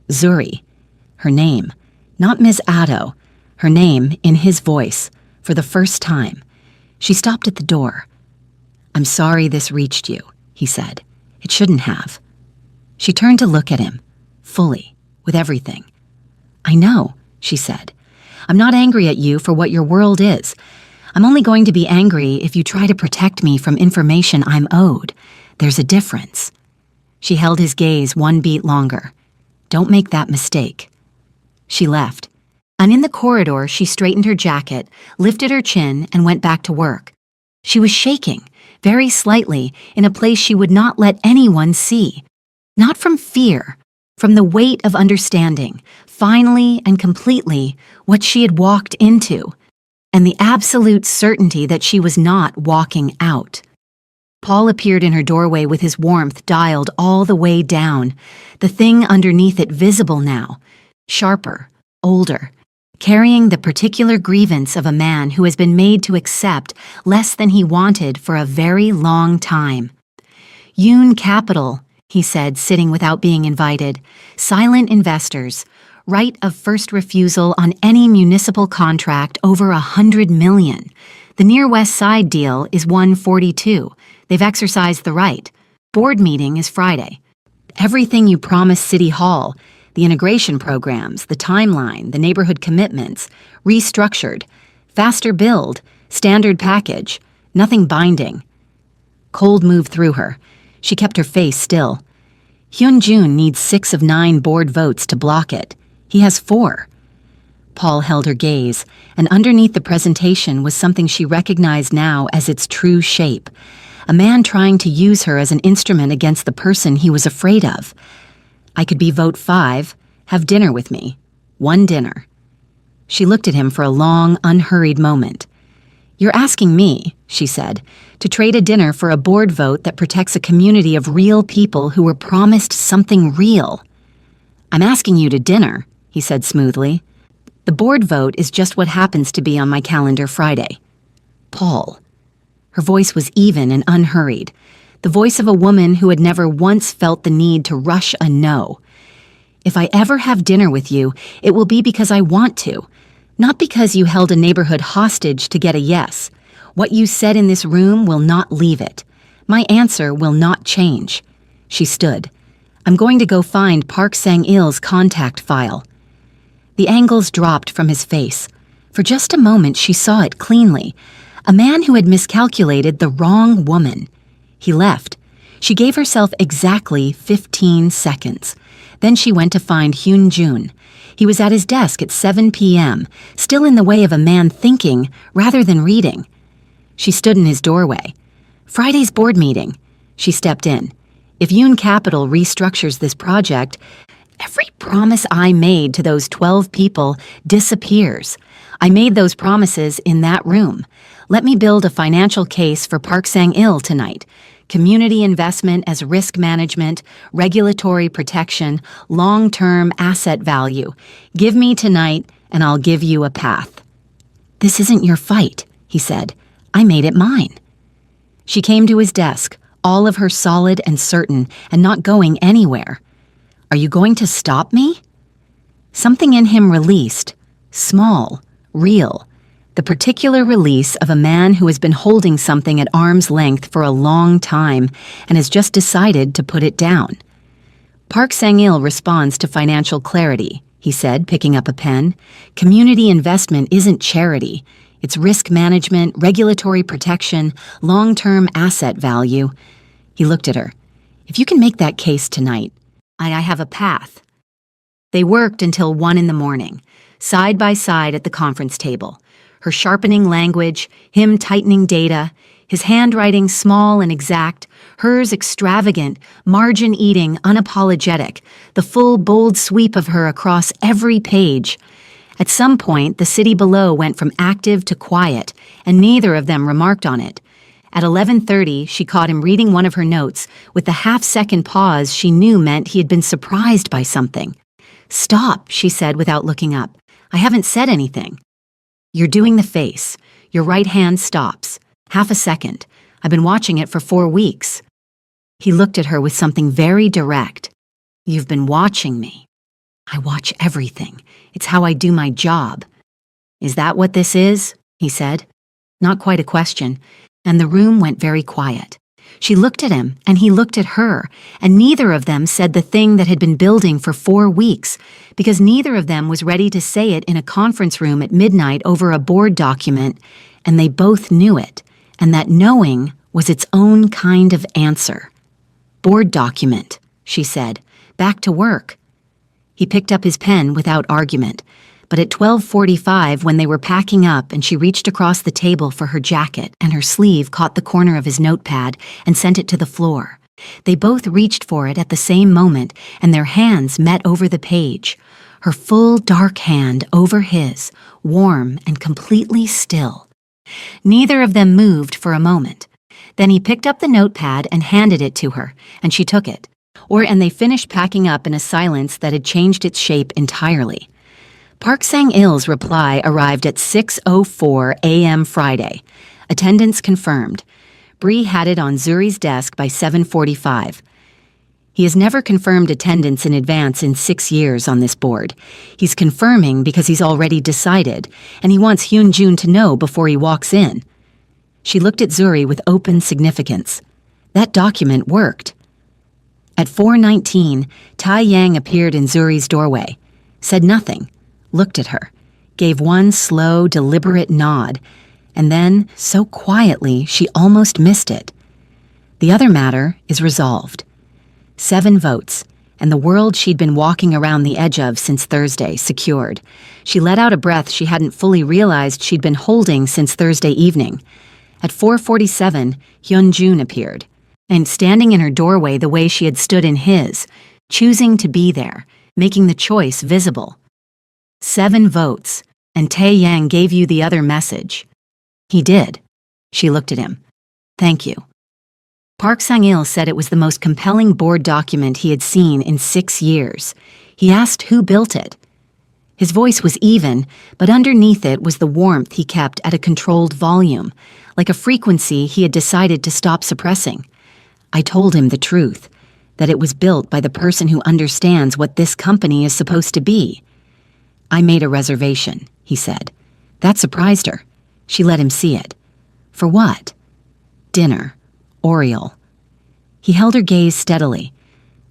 Zuri. Her name. Not Ms. Addo. Her name, in his voice, for the first time. She stopped at the door. I'm sorry this reached you, he said. It shouldn't have. She turned to look at him, fully, with everything. I know, she said. I'm not angry at you for what your world is. I'm only going to be angry if you try to protect me from information I'm owed. There's a difference. She held his gaze 1 beat longer. Don't make that mistake. She left. And in the corridor, she straightened her jacket, lifted her chin, and went back to work. She was shaking, very slightly, in a place she would not let anyone see. Not from fear, from the weight of understanding, finally and completely, what she had walked into, and the absolute certainty that she was not walking out. Paul appeared in her doorway with his warmth dialed all the way down, the thing underneath it visible now, sharper, older, carrying the particular grievance of a man who has been made to accept less than he wanted for a very long time. Yoon Capital, he said, sitting without being invited. Silent investors. Right of first refusal on any municipal contract over 100 million. The Near West Side deal is 142. They've exercised the right. Board meeting is Friday. Everything you promised City Hall, the integration programs, the timeline, the neighborhood commitments, restructured, faster build, standard package, nothing binding. Cold moved through her. She kept her face still. Hyun-jun needs 6 of 9 board votes to block it. He has 4. Paul held her gaze, and underneath the presentation was something she recognized now as its true shape. A man trying to use her as an instrument against the person he was afraid of. I could be vote 5, have dinner with me. 1 dinner. She looked at him for a long, unhurried moment. You're asking me, she said, to trade a dinner for a board vote that protects a community of real people who were promised something real. I'm asking you to dinner, he said smoothly. The board vote is just what happens to be on my calendar Friday. Paul. Her voice was even and unhurried. The voice of a woman who had never once felt the need to rush a no. If I ever have dinner with you, it will be because I want to, not because you held a neighborhood hostage to get a yes. What you said in this room will not leave it. My answer will not change. She stood. I'm going to go find Park Sang-il's contact file. The angles dropped from his face. For just a moment she saw it cleanly. A man who had miscalculated the wrong woman. He left. She gave herself exactly 15 seconds. Then she went to find Hyun-jun. He was at his desk at 7 p.m., still in the way of a man thinking rather than reading. She stood in his doorway. Friday's board meeting. She stepped in. If Yoon Capital restructures this project, every promise I made to those 12 people disappears. I made those promises in that room. Let me build a financial case for Park Sang-il tonight. Community investment as risk management, regulatory protection, long-term asset value. Give me tonight, and I'll give you a path. This isn't your fight, he said. I made it mine. She came to his desk, all of her solid and certain and not going anywhere. "Are you going to stop me?" Something in him released, small, real, the particular release of a man who has been holding something at arm's length for a long time and has just decided to put it down. "Park Sang-il responds to financial clarity," he said, picking up a pen. "Community investment isn't charity. It's risk management, regulatory protection, long-term asset value." He looked at her. "If you can make that case tonight, I have a path." They worked until 1 in the morning, side by side at the conference table. Her sharpening language, him tightening data, his handwriting small and exact, hers extravagant, margin-eating, unapologetic, the full, bold sweep of her across every page. At some point, the city below went from active to quiet, and neither of them remarked on it. At 11:30, she caught him reading one of her notes with the half-second pause she knew meant he had been surprised by something. "Stop," she said without looking up. "I haven't said anything." "You're doing the face. Your right hand stops. Half a second. I've been watching it for 4 weeks." He looked at her with something very direct. "You've been watching me." "I watch everything. It's how I do my job." "Is that what this is?" he said. Not quite a question, and the room went very quiet. She looked at him, and he looked at her, and neither of them said the thing that had been building for 4 weeks, because neither of them was ready to say it in a conference room at midnight over a board document, and they both knew it, and that knowing was its own kind of answer. "Board document," she said. "Back to work." He picked up his pen without argument, but at 12:45, when they were packing up and she reached across the table for her jacket and her sleeve caught the corner of his notepad and sent it to the floor, they both reached for it at the same moment and their hands met over the page, her full dark hand over his, warm and completely still. Neither of them moved for a moment. Then he picked up the notepad and handed it to her, and she took it. And they finished packing up in a silence that had changed its shape entirely. Park Sang-il's reply arrived at 6:04 a.m. Friday. Attendance confirmed. Bree had it on Zuri's desk by 7:45. He has never confirmed attendance in advance in 6 years on this board. He's confirming because he's already decided, and he wants Hyun-jun to know before he walks in. She looked at Zuri with open significance. That document worked. At 4:19, Tai Yang appeared in Zuri's doorway, said nothing, looked at her, gave one slow, deliberate nod, and then, so quietly, she almost missed it. The other matter is resolved. 7 votes, and the world she'd been walking around the edge of since Thursday secured. She let out a breath she hadn't fully realized she'd been holding since Thursday evening. At 4:47, Hyun-jun appeared, and standing in her doorway the way she had stood in his, choosing to be there, making the choice visible. 7 votes, and Tae Yang gave you the other message. He did. She looked at him. Thank you. Park Sang-il said it was the most compelling board document he had seen in 6 years. He asked who built it. His voice was even, but underneath it was the warmth he kept at a controlled volume, like a frequency he had decided to stop suppressing. I told him the truth, that it was built by the person who understands what this company is supposed to be. I made a reservation, he said. That surprised her. She let him see it. For what? Dinner. Oriole. He held her gaze steadily.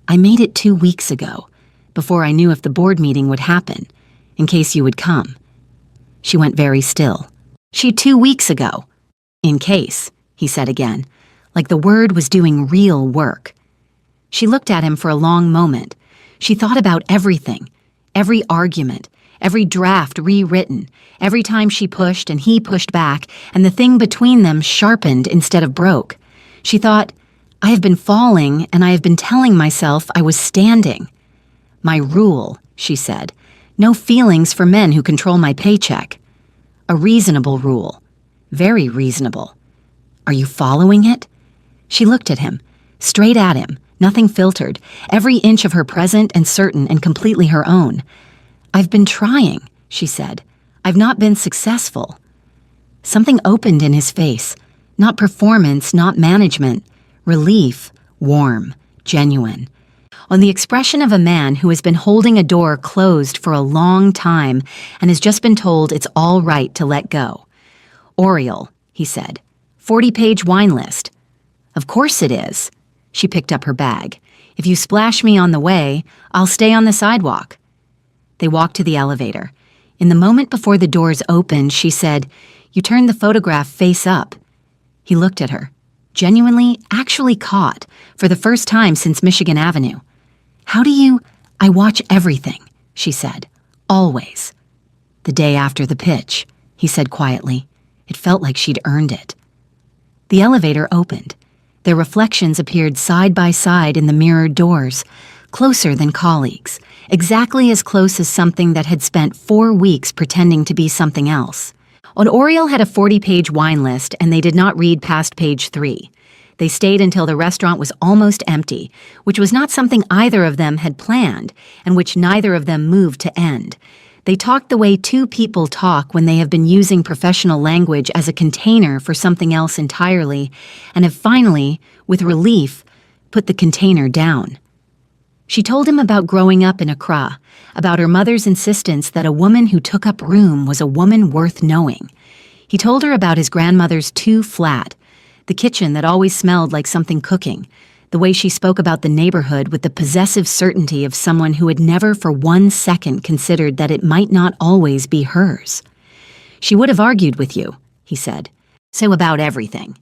I made it 2 weeks ago, before I knew if the board meeting would happen, in case you would come. She went very still. 2 weeks ago. In case, he said again, like the word was doing real work. She looked at him for a long moment. She thought about everything, every argument, every draft rewritten, every time she pushed and he pushed back, and the thing between them sharpened instead of broke. She thought, I have been falling, and I have been telling myself I was standing. My rule, she said, no feelings for men who control my paycheck. A reasonable rule. Very reasonable. Are you following it? She looked at him, straight at him, nothing filtered, every inch of her present and certain and completely her own. I've been trying, she said. I've not been successful. Something opened in his face. Not performance, not management. Relief, warm, genuine. On the expression of a man who has been holding a door closed for a long time and has just been told it's all right to let go. "Oriole," he said. 40-page wine list. "Of course it is." She picked up her bag. "If you splash me on the way, I'll stay on the sidewalk." They walked to the elevator. In the moment before the doors opened, she said, "You turned the photograph face up." He looked at her, genuinely, actually caught, for the first time since Michigan Avenue. "How do you—" "I watch everything," she said. "Always." "The day after the pitch," he said quietly. It felt like she'd earned it. The elevator opened. Their reflections appeared side by side in the mirrored doors, closer than colleagues, exactly as close as something that had spent 4 weeks pretending to be something else. Oriole had a 40-page wine list, and they did not read past page 3. They stayed until the restaurant was almost empty, which was not something either of them had planned, and which neither of them moved to end. They talked the way two people talk when they have been using professional language as a container for something else entirely, and have finally, with relief, put the container down. She told him about growing up in Accra, about her mother's insistence that a woman who took up room was a woman worth knowing. He told her about his grandmother's 2 flat, the kitchen that always smelled like something cooking, the way she spoke about the neighborhood with the possessive certainty of someone who had never for 1 second considered that it might not always be hers. "She would have argued with you," he said. "So about everything."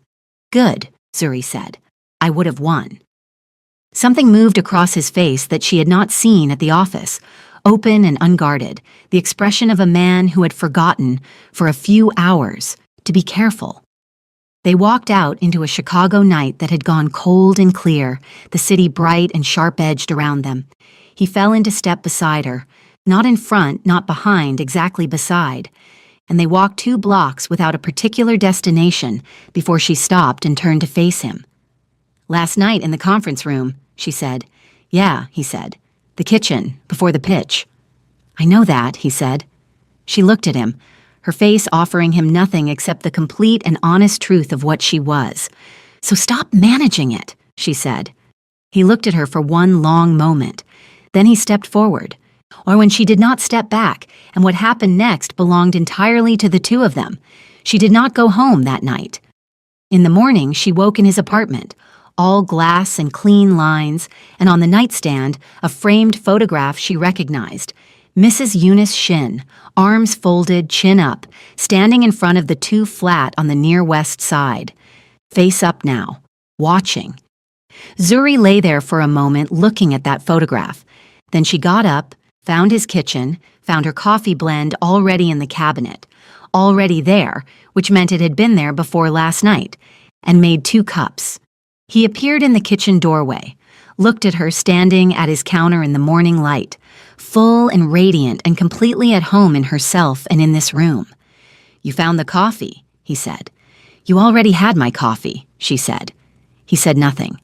"Good," Zuri said. "I would have won." Something moved across his face that she had not seen at the office, open and unguarded, the expression of a man who had forgotten, for a few hours, to be careful. They walked out into a Chicago night that had gone cold and clear, the city bright and sharp-edged around them. He fell into step beside her, not in front, not behind, exactly beside, and they walked 2 blocks without a particular destination before she stopped and turned to face him. "Last night in the conference room," she said. "Yeah," he said. "The kitchen, before the pitch." "I know that," he said. She looked at him, her face offering him nothing except the complete and honest truth of what she was. "So stop managing it," she said. He looked at her for one long moment. Then he stepped forward. Or when she did not step back, and what happened next belonged entirely to the two of them. She did not go home that night. In the morning, she woke in his apartment, all glass and clean lines, and on the nightstand, a framed photograph she recognized. Mrs. Eunice Shin, arms folded, chin up, standing in front of the 2 flat on the near west side. Face up now, watching. Zuri lay there for a moment looking at that photograph. Then she got up, found his kitchen, found her coffee blend already in the cabinet, already there, which meant it had been there before last night, and made 2 cups. He appeared in the kitchen doorway, looked at her standing at his counter in the morning light, full and radiant and completely at home in herself and in this room. "You found the coffee," he said. "You already had my coffee," she said. He said nothing.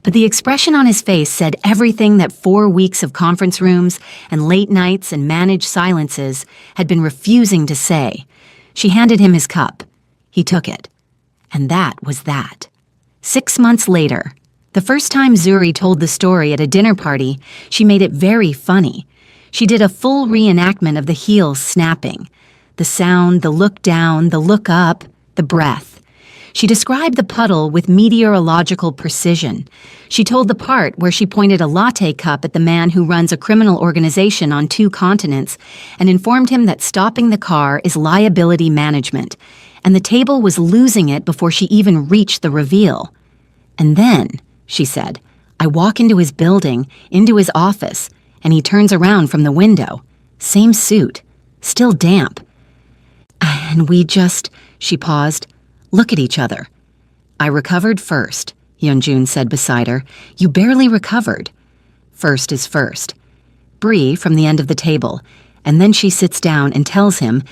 But the expression on his face said everything that 4 weeks of conference rooms and late nights and managed silences had been refusing to say. She handed him his cup. He took it. And that was that. 6 months later, the first time Zuri told the story at a dinner party, she made it very funny. She did a full reenactment of the heels snapping, the sound, the look down, the look up, the breath. She described the puddle with meteorological precision. She told the part where she pointed a latte cup at the man who runs a criminal organization on 2 continents and informed him that stopping the car is liability management, and the table was losing it before she even reached the reveal. "And then," she said, "I walk into his building, into his office, and he turns around from the window. Same suit, still damp. And we just," she paused, "look at each other." "I recovered first," Yeonjun said beside her. "You barely recovered." "First is first." Bree from the end of the table, and then she sits down and tells him,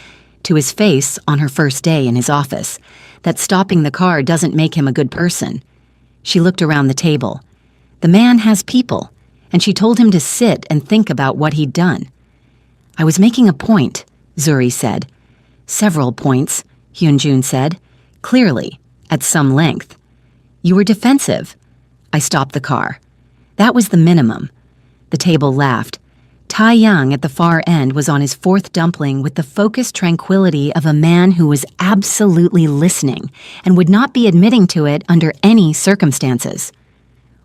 to his face on her first day in his office, that stopping the car doesn't make him a good person. She looked around the table. The man has people, and she told him to sit and think about what he'd done. "I was making a point," Zuri said. "Several points," Hyunjun said, clearly, at some length. "You were defensive. I stopped the car. That was the minimum. The table laughed. Tai Young at the far end was on his fourth dumpling with the focused tranquility of a man who was absolutely listening and would not be admitting to it under any circumstances.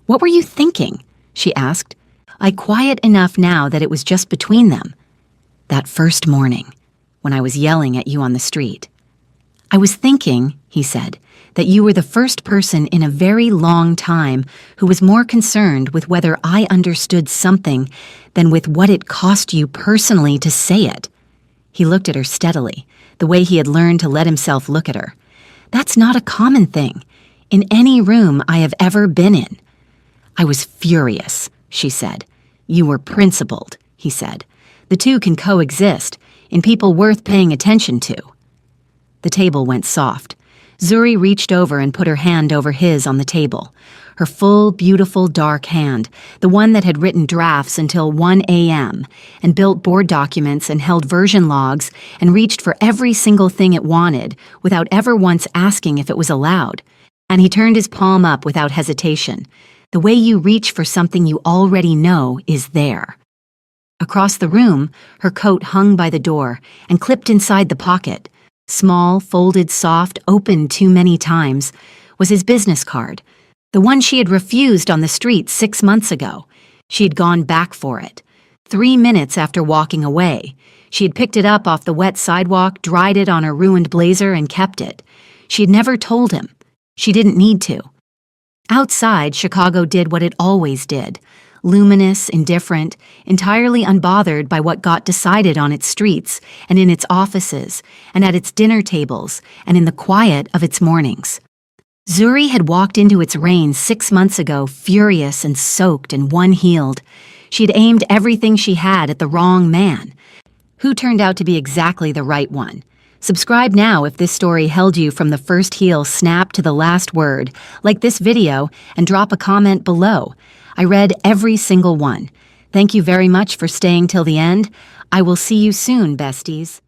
"What were you thinking?" she asked. I quiet enough now that it was just between them. "That first morning, when I was yelling at you on the street." "I was thinking," he said, "that you were the first person in a very long time who was more concerned with whether I understood something than with what it cost you personally to say it." He looked at her steadily, the way he had learned to let himself look at her. "That's not a common thing, in any room I have ever been in." "I was furious," she said. "You were principled," he said. "The two can coexist, in people worth paying attention to." The table went soft. Zuri reached over and put her hand over his on the table. Her full, beautiful, dark hand, the one that had written drafts until 1 a.m., and built board documents and held version logs and reached for every single thing it wanted without ever once asking if it was allowed. And he turned his palm up without hesitation. The way you reach for something you already know is there. Across the room, her coat hung by the door and clipped inside the pocket. Small, folded, soft, opened too many times, was his business card, the one she had refused on the street 6 months ago. She had gone back for it. 3 minutes after walking away, she had picked it up off the wet sidewalk, dried it on her ruined blazer, and kept it. She had never told him. She didn't need to. Outside, Chicago did what it always did. Luminous, indifferent, entirely unbothered by what got decided on its streets and in its offices and at its dinner tables and in the quiet of its mornings. Zuri had walked into its rain 6 months ago, furious and soaked and one-heeled. She had aimed everything she had at the wrong man, who turned out to be exactly the right one. Subscribe now if this story held you from the first heel snap to the last word. Like this video and drop a comment below. I read every single one. Thank you very much for staying till the end. I will see you soon, besties.